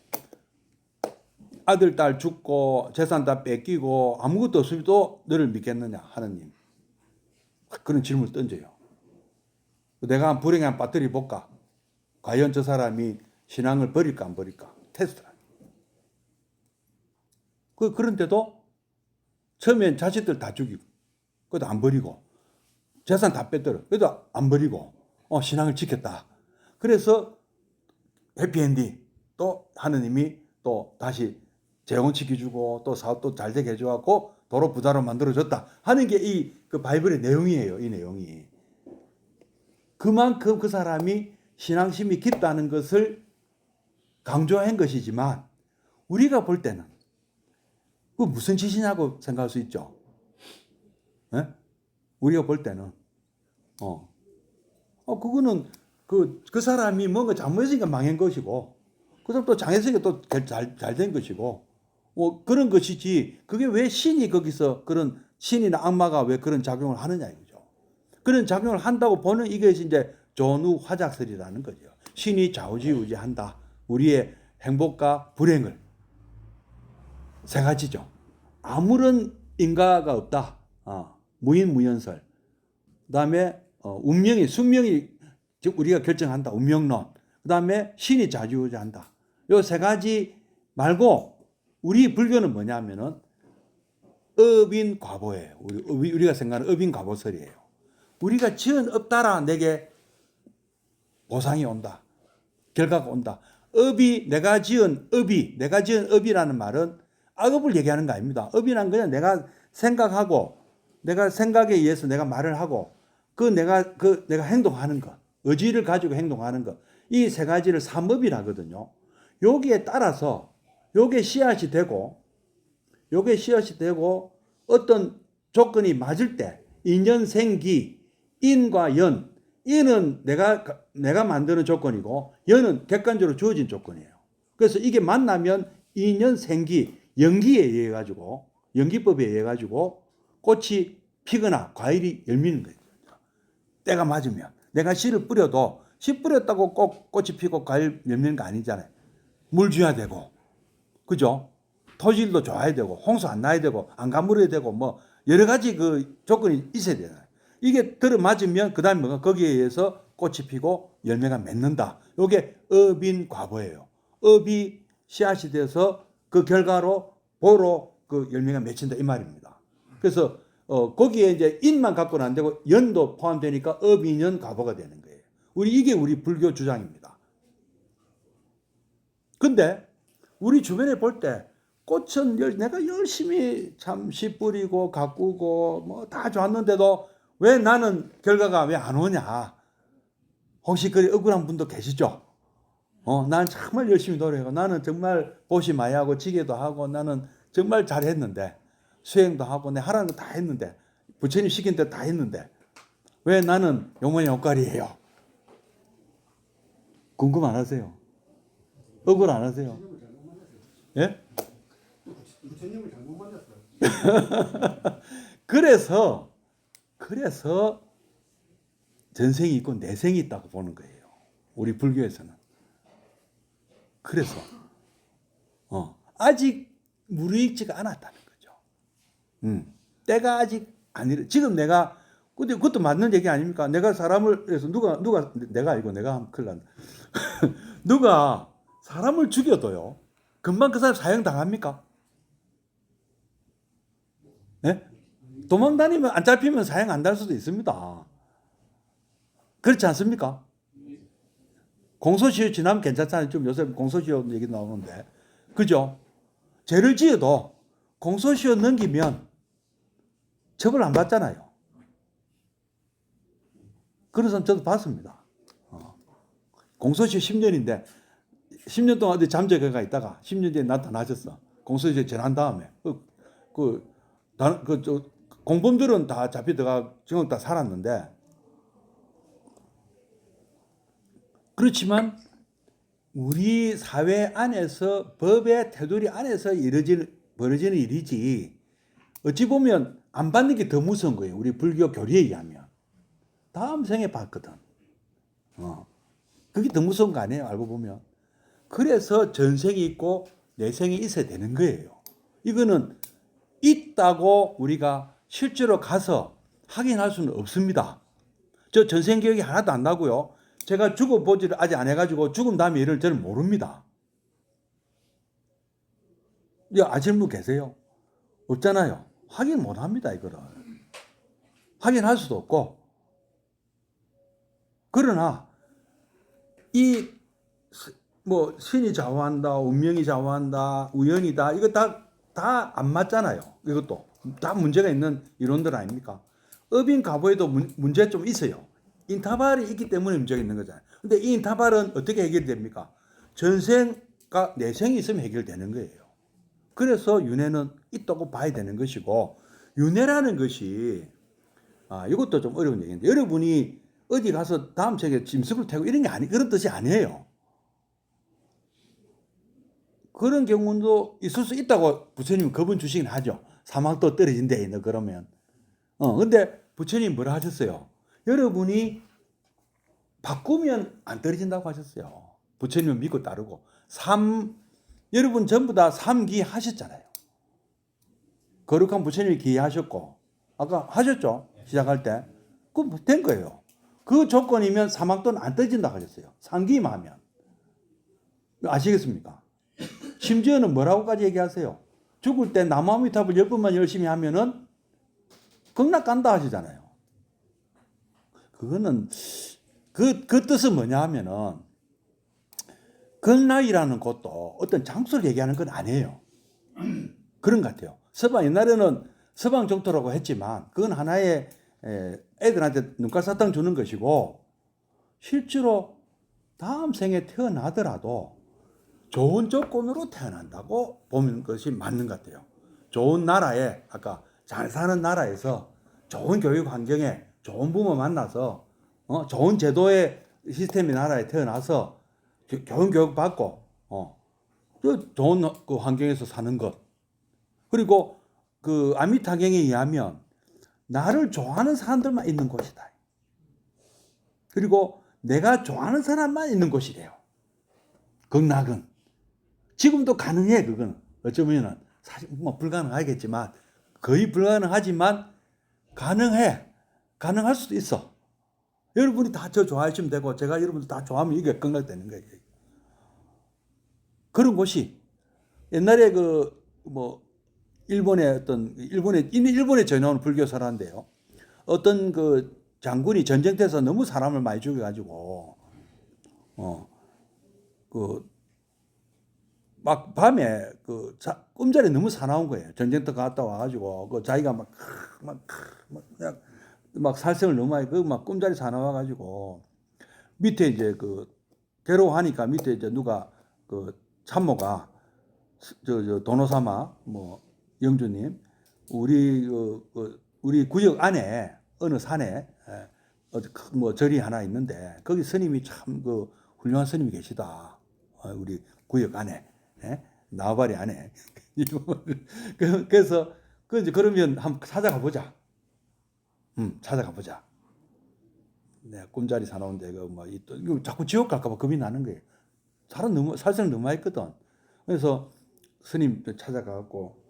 [SPEAKER 1] 아들, 딸 죽고 재산 다 뺏기고 아무것도 없어도 너를 믿겠느냐 하느님. 그런 질문을 던져요. 내가 불행한 배터리 볼까? 과연 저 사람이 신앙을 버릴까 안 버릴까? 테스트라. 그런데도 처음엔 자식들 다 죽이고 그래도 안 버리고 재산 다 뺏더라. 그래도 안 버리고 신앙을 지켰다. 그래서 해피엔딩 또 하느님이 또 다시 재혼시켜주고 또 사업도 잘 되게 해줘갖고 도로 부자로 만들어줬다 하는 게 그 바이블의 내용이에요. 이 내용이. 그만큼 그 사람이 신앙심이 깊다는 것을 강조한 것이지만 우리가 볼 때는 그 무슨 짓이냐고 생각할 수 있죠. 예? 우리가 볼 때는 그거는 그 사람이 뭔가 잘못했으니까 망한 것이고 그 사람 또 장했으니까 또 잘 된 것이고 뭐 그런 것이지 그게 왜 신이 거기서 그런 신이나 악마가 왜 그런 작용을 하느냐 이거죠. 그런 작용을 한다고 보는 이것이 이제 전후화작설이라는 거죠. 신이 좌우지우지한다. 우리의 행복과 불행을 세 가지죠. 아무런 인과가 없다. 무인무연설. 그다음에 운명이 숙명이 즉 우리가 결정한다. 운명론. 그다음에 신이 좌우지우지한다. 요 세 가지 말고 우리 불교는 뭐냐면은 업인과보예요. 우리가 생각하는 업인과보설이에요. 우리가 지은 업 따라 내게 보상이 온다. 결과가 온다. 내가 지은 업이라는 말은 악업을 얘기하는 거 아닙니다. 업이란 그냥 내가 생각하고 내가 생각에 의해서 내가 말을 하고 내가 행동하는 것, 의지를 가지고 행동하는 것. 이 세 가지를 삼업이라 하거든요. 여기에 따라서 요게 씨앗이 되고 어떤 조건이 맞을 때 인연생기, 인과 연, 인은 내가 만드는 조건이고 연은 객관적으로 주어진 조건이에요. 그래서 이게 만나면 인연생기, 연기에 의해 가지고 연기법에 의해 가지고 꽃이 피거나 과일이 열리는 거예요. 때가 맞으면 내가 씨를 뿌려도 씨 뿌렸다고 꼭 꽃이 피고 과일 열리는 거 아니잖아요. 물 줘야 되고, 그죠? 토질도 좋아야 되고, 홍수 안 나야 되고, 안 가물어야 되고, 뭐 여러 가지 그 조건이 있어야 되잖아요. 이게 들어맞으면 그 다음에 뭐가 거기에 의해서 꽃이 피고 열매가 맺는다. 이게 업인과보예요. 업이 씨앗이 돼서 그 결과로 보로 그 열매가 맺힌다 이 말입니다. 그래서 거기에 이제 인만 갖고는 안 되고 연도 포함되니까 업인연과보가 되는 거예요. 이게 우리 불교 주장입니다. 근데 우리 주변에 볼 때 꽃은 내가 열심히 참 씨 뿌리고 가꾸고 뭐 다 좋았는데도 왜 나는 결과가 왜 안 오냐? 혹시 그리 억울한 분도 계시죠? 나는 정말 열심히 노력하고 나는 정말 보시 많이 하고 지게도 하고 나는 정말 잘했는데 수행도 하고 내 하라는 거 다 했는데 부처님 시킨 대로 다 했는데 왜 나는 용문의 옷갈이에요? 궁금 안 하세요? 억울 안 하세요? 예?
[SPEAKER 2] 부처님을 잘못 만났어요.
[SPEAKER 1] 그래서 전생이 있고 내생이 있다고 보는 거예요. 우리 불교에서는. 그래서 아직 무르익지가 않았다는 거죠. 때가 아직 아니래. 지금 내가 근데 그것도 맞는 얘기 아닙니까? 내가 사람을 해서 누가 내가 아니고 내가 하면 큰일 난다. 누가 사람을 죽여도요. 금방 그 사람 사형 당합니까? 네? 도망 다니면 안 잡히면 사형 안 달 수도 있습니다. 그렇지 않습니까? 공소시효 지나면 괜찮잖아요. 좀 요새 공소시효 얘기 나오는데. 그죠? 죄를 지어도 공소시효 넘기면 처벌 안 받잖아요. 그런 사람 저도 봤습니다. 공소시효 10년인데 10년 동안 어디 잠적해가 있다가 10년 뒤에 나타나셨어. 공소시효 지난 다음에 공범들은 다 잡혀 들어가 지금 다 살았는데 그렇지만 우리 사회 안에서 법의 테두리 안에서 벌어지는 일이지 어찌 보면 안 받는 게 더 무서운 거예요. 우리 불교 교리에 의하면 다음 생에 받거든. 그게 더 무서운 거 아니에요? 알고 보면. 그래서 전생이 있고 내생이 있어야 되는 거예요. 이거는 있다고 우리가 실제로 가서 확인할 수는 없습니다. 저 전생 기억이 하나도 안 나고요. 제가 죽어보지를 아직 안 해가지고 죽은 다음에 일을 저는 모릅니다. 아시는 분 계세요? 없잖아요. 확인 못 합니다, 이거를. 확인할 수도 없고. 그러나 신이 좌우한다, 운명이 좌우한다, 우연이다, 이거 다 안 맞잖아요. 이것도 다 문제가 있는 이론들 아닙니까? 업인과보에도 문제 좀 있어요. 인타발이 있기 때문에 문제가 있는 거잖아요. 근데 이 인타발은 어떻게 해결됩니까? 전생과 문제가 내성이 있으면 해결되는 거예요. 그래서 윤회는 있다고 봐야 되는 것이고, 윤회라는 것이 이것도 좀 어려운 얘기인데, 여러분이 어디 가서 다음 생에 짐승을 태우고 이런 게 그런 뜻이 아니에요. 그런 경우도 있을 수 있다고 부처님은 겁은 주시긴 하죠. 사막도 떨어진대, 너 그러면. 근데 부처님이 뭐라 하셨어요? 여러분이 바꾸면 안 떨어진다고 하셨어요. 부처님을 믿고 따르고. 여러분 전부 다 삼기 하셨잖아요. 거룩한 부처님이 기하셨고, 아까 하셨죠? 시작할 때. 그럼 된 거예요. 그 조건이면 사막도는 안 떨어진다고 하셨어요. 삼기만 하면. 아시겠습니까? 심지어는 뭐라고까지 얘기하세요? 죽을 때 나무아미탑을 10번만 열심히 하면은 극락 간다 하시잖아요. 그거는 그 뜻은 뭐냐 하면은 극락이라는 것도 어떤 장소를 얘기하는 건 아니에요. 그런 것 같아요. 옛날에는 서방 정토라고 했지만 그건 하나의 애들한테 눈깔 사탕 주는 것이고, 실제로 다음 생에 태어나더라도 좋은 조건으로 태어난다고 보는 것이 맞는 것 같아요. 좋은 나라에, 아까 잘 사는 나라에서 좋은 교육 환경에 좋은 부모 만나서 좋은 제도의 시스템의 나라에 태어나서 좋은 교육 받고 좋은 그 환경에서 사는 것. 그리고 그 아미타경에 의하면 나를 좋아하는 사람들만 있는 곳이다. 그리고 내가 좋아하는 사람만 있는 곳이래요. 극락은. 지금도 가능해, 그거는. 어쩌면은 사실 뭐 불가능하겠지만, 거의 불가능하지만 가능해. 가능할 수도 있어. 여러분이 다 저 좋아하시면 되고 제가 여러분들 다 좋아하면 이게 극락되는 거예요. 그런 곳이 옛날에 일본에 전해온 불교사라는데요. 어떤 그 장군이 전쟁터에서 너무 사람을 많이 죽여가지고 막 밤에 꿈자리 너무 사나운 거예요. 전쟁터 갔다 와가지고 자기가 막 살생을 너무 많이 막 꿈자리 사나워가지고 밑에 이제 괴로워하니까 밑에 이제 누가 참모가 저 도노사마 영주님, 우리 구역 안에 어느 산에 절이 하나 있는데 거기 스님이 참 훌륭한 스님이 계시다. 우리 구역 안에, 나와바리 안에. 그래서 이제 그러면 한번 찾아가 보자. 찾아가 보자. 네, 꿈자리 사나운데 이거 자꾸 지옥 갈까봐 겁이 나는 거예요. 살생 너무 했거든. 그래서 스님 찾아가갖고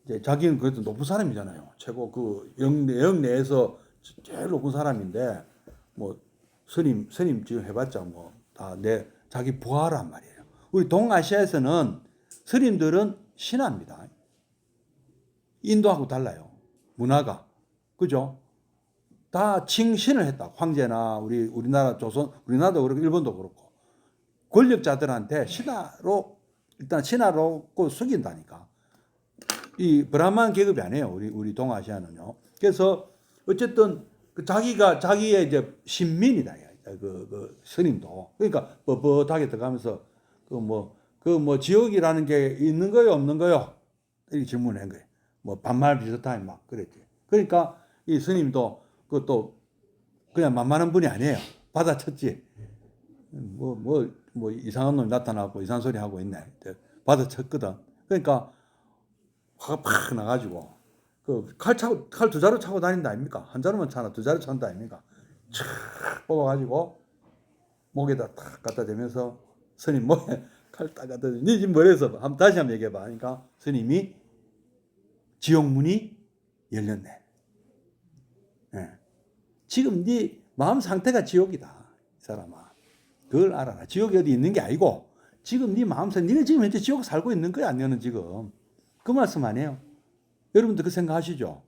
[SPEAKER 1] 이제 자기는 그래도 높은 사람이잖아요. 최고 영내에서 제일 높은 사람인데 스님 지금 해봤자 다 자기 부하란 말이에요. 우리 동아시아에서는 스님들은 신하입니다. 인도하고 달라요. 문화가. 그죠? 다 칭신을 했다. 황제나 우리나라 우리나라도 그렇고 일본도 그렇고 권력자들한테 일단 신하로 숙인다니까. 이 브라만 계급이 아니에요. 우리 동아시아는요. 그래서 어쨌든 자기의 이제 신민이다. 그 스님도. 그러니까 뻣뻣하게 들어가면서 지옥이라는 게 있는 거요, 없는 거요? 이렇게 질문한 거예요. 반말 비슷하게 막 그랬지. 그러니까 이 스님도 그것도 그냥 만만한 분이 아니에요. 받아쳤지. 이상한 놈이 나타나고 이상한 소리 하고 있네. 받아쳤거든. 그러니까 화가 팍 나가지고 칼 두 자루 차고 다닌다 아닙니까? 한 자루만 차나 두 자루 찬다 아닙니까? 촥 뽑아가지고 목에다 탁 갖다 대면서 스님 목에 칼 딱 갖다 대면 네 지금 뭐래서 다시 한번 얘기해봐. 그러니까 스님이 지옥문이 열렸네. 네. 지금 네 마음 상태가 지옥이다. 이 사람아. 그걸 알아라. 지옥이 어디 있는 게 아니고 지금 네 마음 상태, 네가 지금 현재 지옥 살고 있는 거야, 안 너는 지금. 그 말씀 아니에요? 여러분들 그 생각하시죠?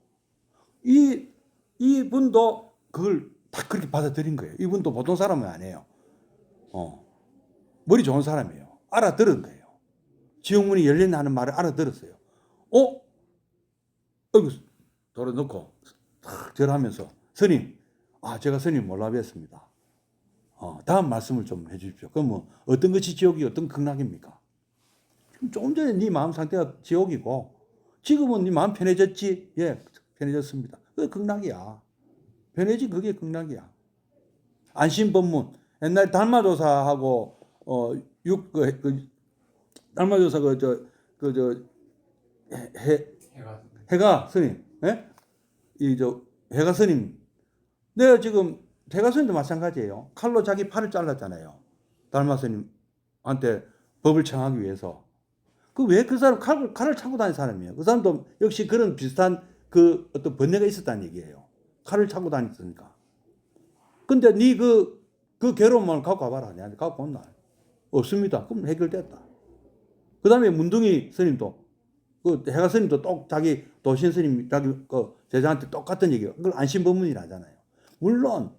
[SPEAKER 1] 이분도 그걸 딱 그렇게 받아들인 거예요. 이분도 보통 사람은 아니에요. 머리 좋은 사람이에요. 알아들은 거예요. 지옥문이 열린다는 말을 알아들었어요. 어이구, 돌아놓고 탁 절하면서 스님, 제가 스님 몰라 뵀습니다. 다음 말씀을 좀 해주십시오. 그럼 어떤 것이 지옥이 어떤 극락입니까? 조금 전에 네 마음 상태가 지옥이고 지금은 네 마음 편해졌지? 예, 편해졌습니다. 그게 극락이야. 편해진 그게 극락이야. 안심법문. 옛날 달마조사하고 달마조사
[SPEAKER 3] 해가
[SPEAKER 1] 해가 스님, 예? 해가 스님. 내가 지금 해가 스님도 마찬가지예요. 칼로 자기 팔을 잘랐잖아요. 달마 스님한테 법을 청하기 위해서. 그 왜 그 사람 칼을 차고 다니는 사람이에요. 그 사람도 역시 그런 비슷한 그 어떤 번뇌가 있었다는 얘기예요. 칼을 차고 다녔으니까. 근데 네 그 괴로움을 갖고 와봐라. 내한테 갖고 온나. 없습니다. 그럼 해결됐다. 그 다음에 문둥이 스님도, 그 해가 스님도 자기 도신 스님, 자기 그 제자한테 똑같은 얘기예요. 그걸 안심법문이라 하잖아요. 물론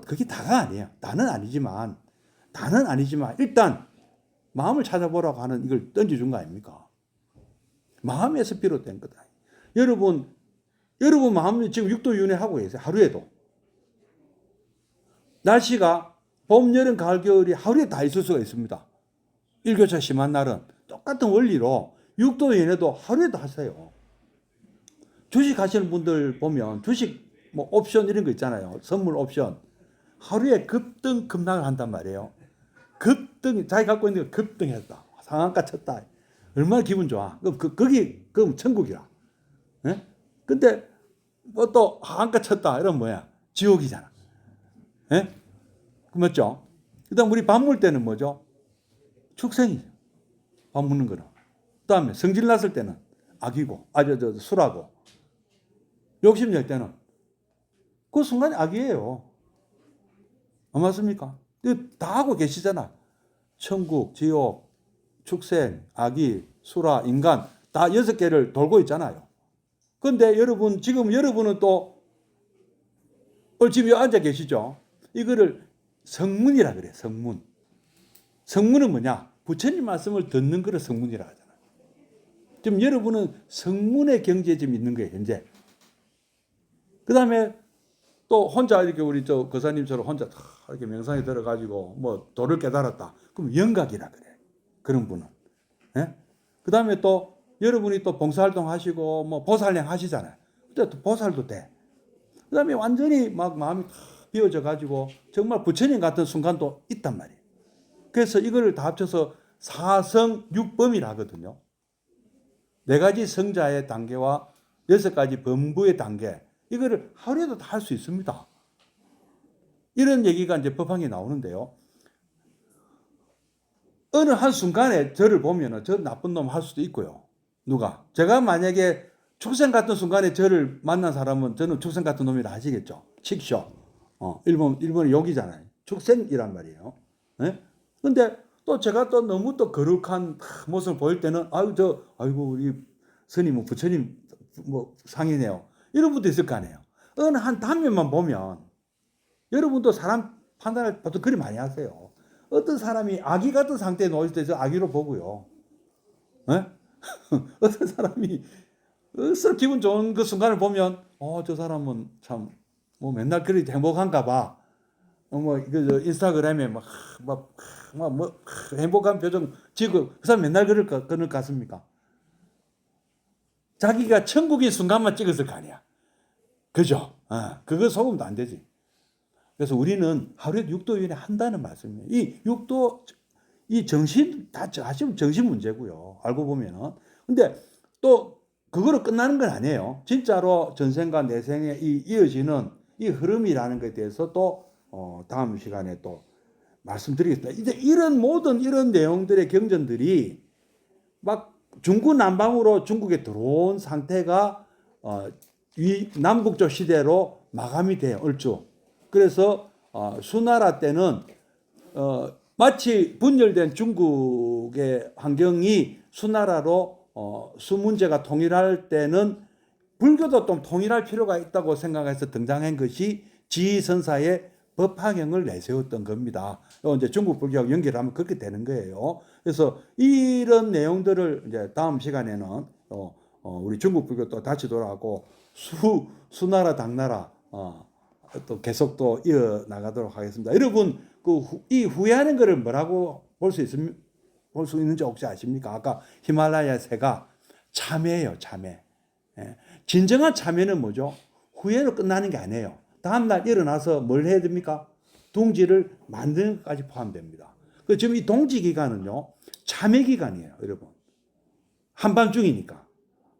[SPEAKER 1] 그게 다가 아니에요. 다는 아니지만 일단 마음을 찾아보라고 하는 이걸 던져준 거 아닙니까? 마음에서 비롯된 거다. 여러분 마음이 지금 육도윤회 하고 계세요. 하루에도. 날씨가 봄, 여름, 가을, 겨울이 하루에 다 있을 수가 있습니다. 일교차 심한 날은 똑같은 원리로 육도윤회도 하루에도 하세요. 주식 하시는 분들 보면 주식 뭐 옵션 이런 거 있잖아요. 선물 옵션. 하루에 급등급락을 한단 말이에요. 자기 갖고 있는 거 급등했다. 상한가 쳤다. 얼마나 기분 좋아. 그럼 천국이라. 예? 근데 뭐 또 하한가 쳤다. 이러면 뭐야? 지옥이잖아. 예? 맞죠? 그 다음 우리 밥 먹을 때는 뭐죠? 축생이죠. 밥 먹는 거는. 그 다음에 성질 났을 때는 악이고, 술하고. 욕심 낼 때는 그 순간이 악이에요. 안 맞습니까? 다 하고 계시잖아. 천국, 지옥, 축생, 악이, 수라, 인간 다 6개를 돌고 있잖아요. 그런데 지금 여러분은 또 지금 여기 앉아 계시죠? 이거를 성문이라 그래. 성문. 성문은 뭐냐? 부처님 말씀을 듣는 거를 성문이라 하잖아요. 지금 여러분은 성문의 경지에 지금 있는 거예요. 현재. 그 다음에 또 혼자 이렇게 우리 거사님처럼 혼자 이렇게 명상에 들어가지고 뭐 도를 깨달았다. 그럼 영각이라 그래. 그런 분은. 예? 그 다음에 또 여러분이 또 봉사활동 하시고 뭐 보살령 하시잖아요. 그때 또 보살도 돼. 그 다음에 완전히 막 마음이 비워져 가지고 정말 부처님 같은 순간도 있단 말이에요. 그래서 이거를 다 합쳐서 사성육범이라 하거든요. 4가지 성자의 단계와 6가지 범부의 단계. 이거를 하루에도 다 할 수 있습니다. 이런 얘기가 이제 법황에 나오는데요. 어느 한 순간에 저를 보면은 저 나쁜 놈 할 수도 있고요. 누가? 제가 만약에 축생 같은 순간에 저를 만난 사람은 저는 축생 같은 놈이라 하시겠죠. 칙쇼. 일본의 욕이잖아요. 축생이란 말이에요. 네? 근데 또 제가 또 너무 또 거룩한 모습을 보일 때는 아이고 우리 스님 부처님 뭐 상이네요. 이런 분도 있을 거 아니에요. 어느 한 단면만 보면 여러분도 사람 판단을 보통 그리 많이 하세요. 어떤 사람이 아기 같은 상태에 놓일 때 저 아기로 보고요. 네? 어떤 사람이 기분 좋은 그 순간을 보면 저 사람은 참 뭐 맨날 그리 행복한가 봐. 인스타그램에 뭐 행복한 표정 찍고 그 사람 맨날 그럴 것 같습니까? 자기가 천국인 순간만 찍었을 거 아니야. 그죠? 그거 속으면 안 되지. 그래서 우리는 하루에 육도윤회 한다는 말씀이에요. 이 정신, 다 사실 정신 문제고요. 알고 보면은. 근데 또 그거로 끝나는 건 아니에요. 진짜로 전생과 내생에 이어지는 이 흐름이라는 것에 대해서 또 다음 시간에 또 말씀드리겠습니다. 이제 이런 내용들의 경전들이 막 중구난방으로 중국에 들어온 상태가 이 남북조 시대로 마감이 돼요. 얼추. 그래서 수나라 때는 마치 분열된 중국의 환경이 수나라로 수문제가 통일할 때는 불교도 좀 통일할 필요가 있다고 생각해서 등장한 것이 지선사의 법화경을 내세웠던 겁니다. 이제 중국 불교하고 연결하면 그렇게 되는 거예요. 그래서 이런 내용들을 이제 다음 시간에는 우리 중국 불교 또 다시 돌아가고 수나라 당나라 또 계속 또 이어 나가도록 하겠습니다. 여러분 이 후회하는 것을 뭐라고 볼 수 있습니까? 볼 수 있는지 혹시 아십니까? 아까 히말라야 새가 참회예요, 참회. 예. 진정한 참회는 뭐죠? 후회로 끝나는 게 아니에요. 다음날 일어나서 뭘 해야 됩니까? 둥지를 만드는 것까지 포함됩니다. 그 지금 이 동지 기간은요, 참회 기간이에요, 여러분. 한밤중이니까.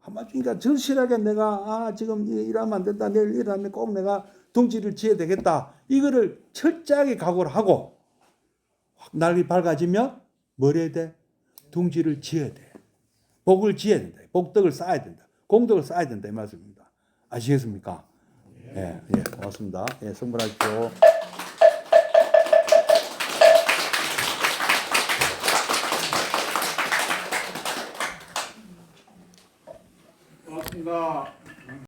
[SPEAKER 1] 한밤중이니까 절실하게 내가, 지금 일하면 안 된다. 내일 일하면 꼭 내가 둥지를 지어야 되겠다. 이거를 철저하게 각오를 하고, 날이 밝아지면 뭘 해야 돼? 둥지를 지어야 돼. 복을 지어야 된다. 복덕을 쌓아야 된다. 공덕을 쌓아야 된다. 이 말씀입니다. 아시겠습니까? 예, 고맙습니다. 예, 선물하십시오.